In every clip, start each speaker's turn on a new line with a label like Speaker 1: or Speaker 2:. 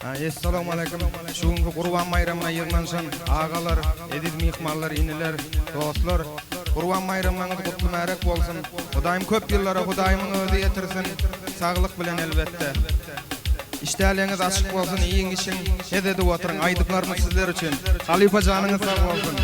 Speaker 1: Assalamu alaykum. Şuňky Gurban bayramyna ýygnanşan agalar, edil mihmanlar, iniler, dostlar, Gurban bayramyňyz gutly märek bolsun. Hudaýym köp ýyllara Hudaýymyň özi ýetirsin. Saglyk bilen elbetde. İşdäliňiz açyk bolsun, iýiň işiň ededi oturyň. Aýdyplarymyz sizler üçin. Halifa janyňyz sag bolsun.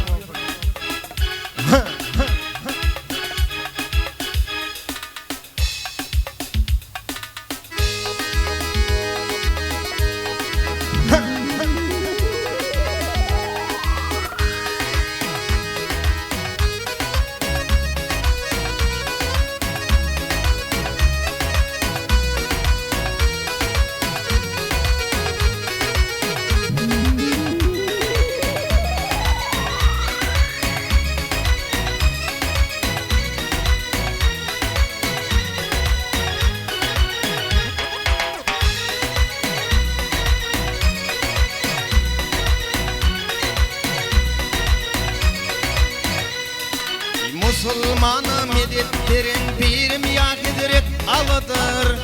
Speaker 2: Musulmana medetlerin birim yahidiret alıdır.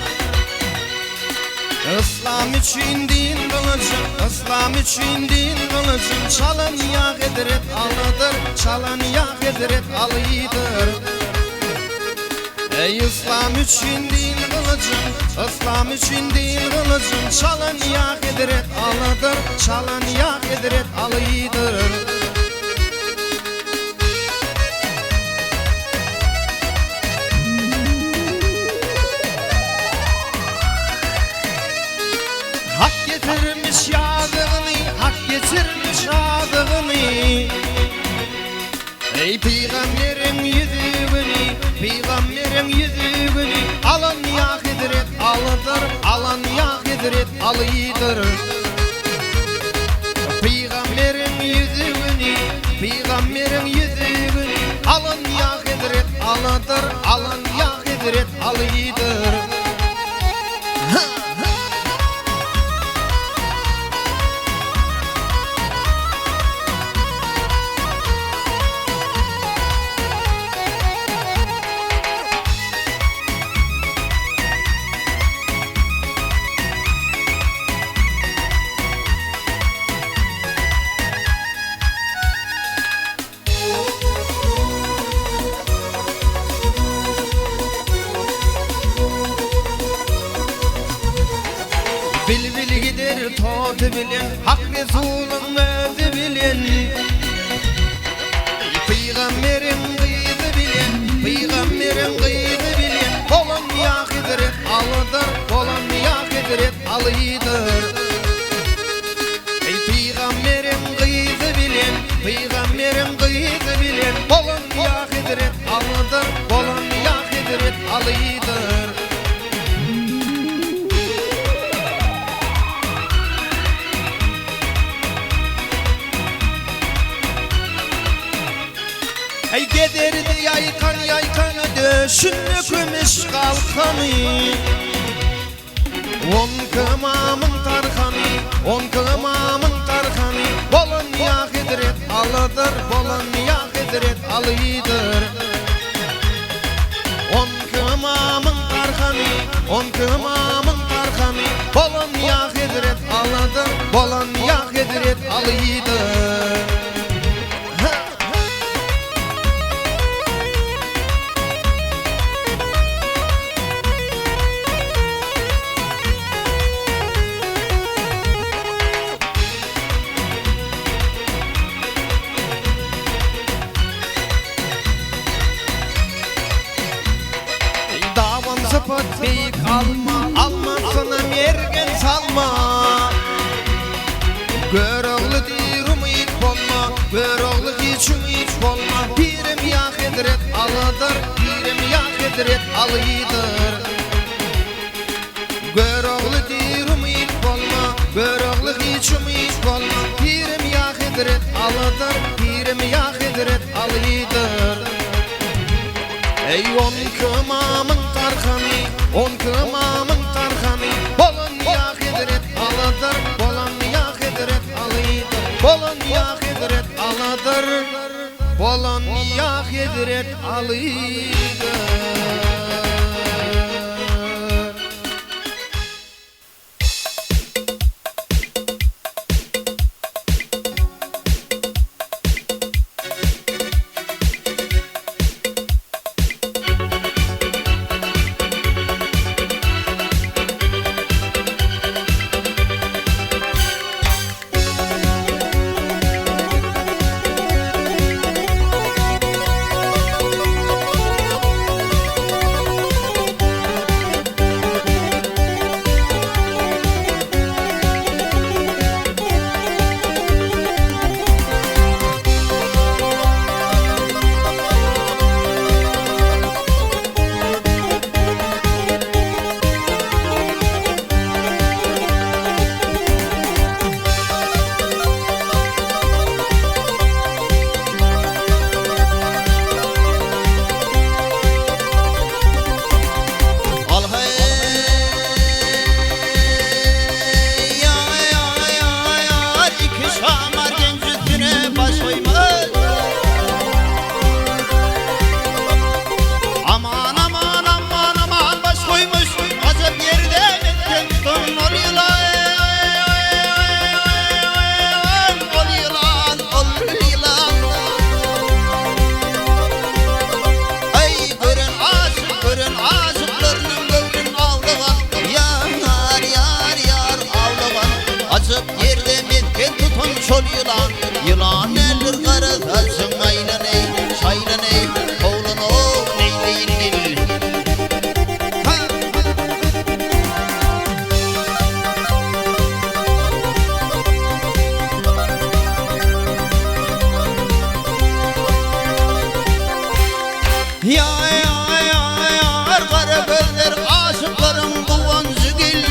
Speaker 2: İslam için din kılıcım, İslam için din kılıcım. Çalan yahidiret alıdır, çalan yahidiret alıdır. Ey İslam için din kılıcım, İslam için din kılıcım. Çalan yahidiret alıdır, çalan yahidiret alıdır. Hak getirmiş yadığını, hak getirmiş adığını. Ey peygamberin yüzüğünü, peygamberin yüzüğünü. Alan yahidiret alıdır, alan yahidiret alıdır. Peygamberin yüzüğünü, peygamberin yüzüğünü. Alan yahidiret alıdır, alan yahidiret alıdır. Bil gider tot bilen, hak Resulüň özü bilen. Peygamberin gyzy bilen, peygamberin gyzy bilen. Bolan yahidiret alıdır, bolan yahidiret alıdır. Ey peygamberin gyzy bilen, peygamberin gyzy bilen. Bolan yahidiret alıdır, bolan yahidiret alıdır. Ey gederdi yaykan yaykanı döşünü kümüş kalkanı. On kımamın tarkanı, on kımamın tarkanı. Bolan yahidiret alıdır, bolan yahidiret alıdır. On kımamın tarkanı, on kımamın tarkanı. Bolan yahidiret alıdır, bolan yahidiret alıdır. Sıfat beyik alma, alma sana mergen salma. Gör oğlu dir umid bolma, gör oğlu hiç umid bolma. Birim yahidiret alıdır, birim yahidiret alıdır. Gör oğlu dir umid bolma, gör oğlu hiç umid bolma. Birim yahidiret alıdır, birim yahidiret alıdır. Ey on kımamın tarkanı, on kımamın tarkanı. Bolan yahidiret alıdır, bolan yahidiret alıdır. Bolan yahidiret alıdır, bolan yahidiret alıdır. yılan eller qaratarsın aylanay şaylanay oğlanov neyleyin gel yar qara gözler aşıqlarım buvancı gel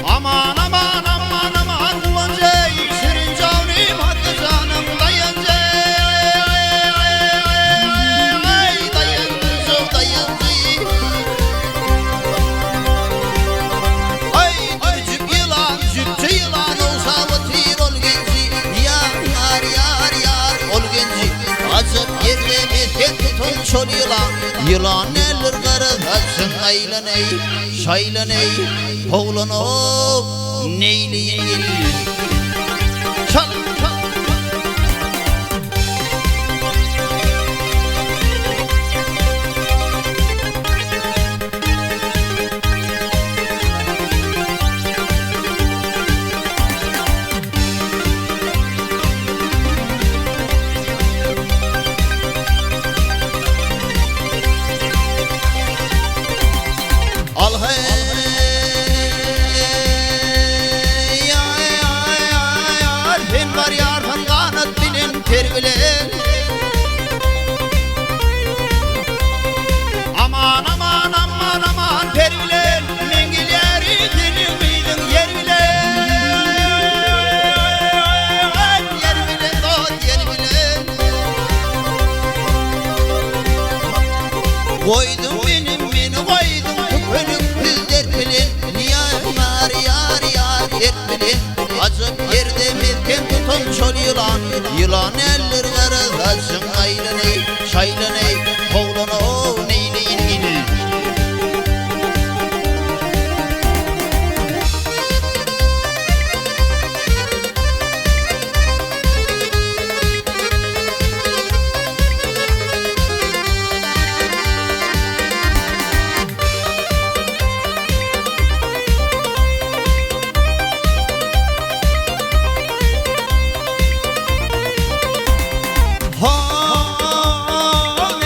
Speaker 2: aman aman aman aman buvancı şirin canim hatta canım dayancı dayancı ay cüp yılan cüpçü yılan olsa vatir ol genci yar ol genci acıp yerde metek tutun şol yılan eller qaratarsın aylanay şaylanay oğlanov neyleyin gel çal al hey yar ben var yardan kanat bilen terbilen aman aman aman aman terbilen mengil yeri dilim miydin yer bilen dot yer bilen koydum benim beni koydum önüm bildir bilin yar bilen acıp yerde metken tutun şol yılan eller qaratarsın aylanay şaylanay oğlanov neyleyin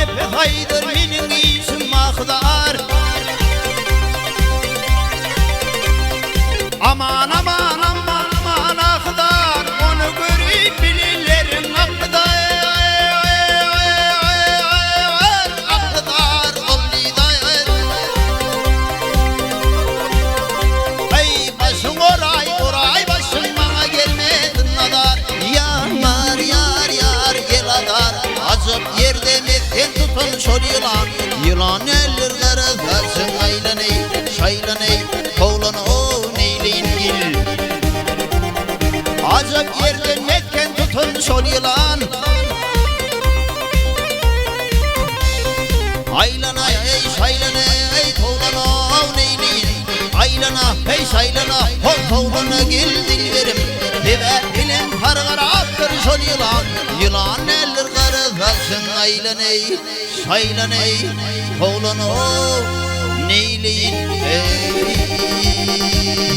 Speaker 2: gel haydır benim işim makdar aman aman aman aman akdar onu görüp bilinlerin akdar ay başın oray başın bana gelmedin nadar yar gel adar acıp yerde metken tutun şol yılan eller qaratarsın aylanay şaylanay oğlanov neyleyin gel acıp yerde metken tutun şol yılan aylanay ey şaylanay oğlanov neyleyin aylana hey şaylana oğlana gel dilberim deve bilen hargaraftır şol yılan eller qaratarsın aylanay şaylanay oğlanov neyleyin ey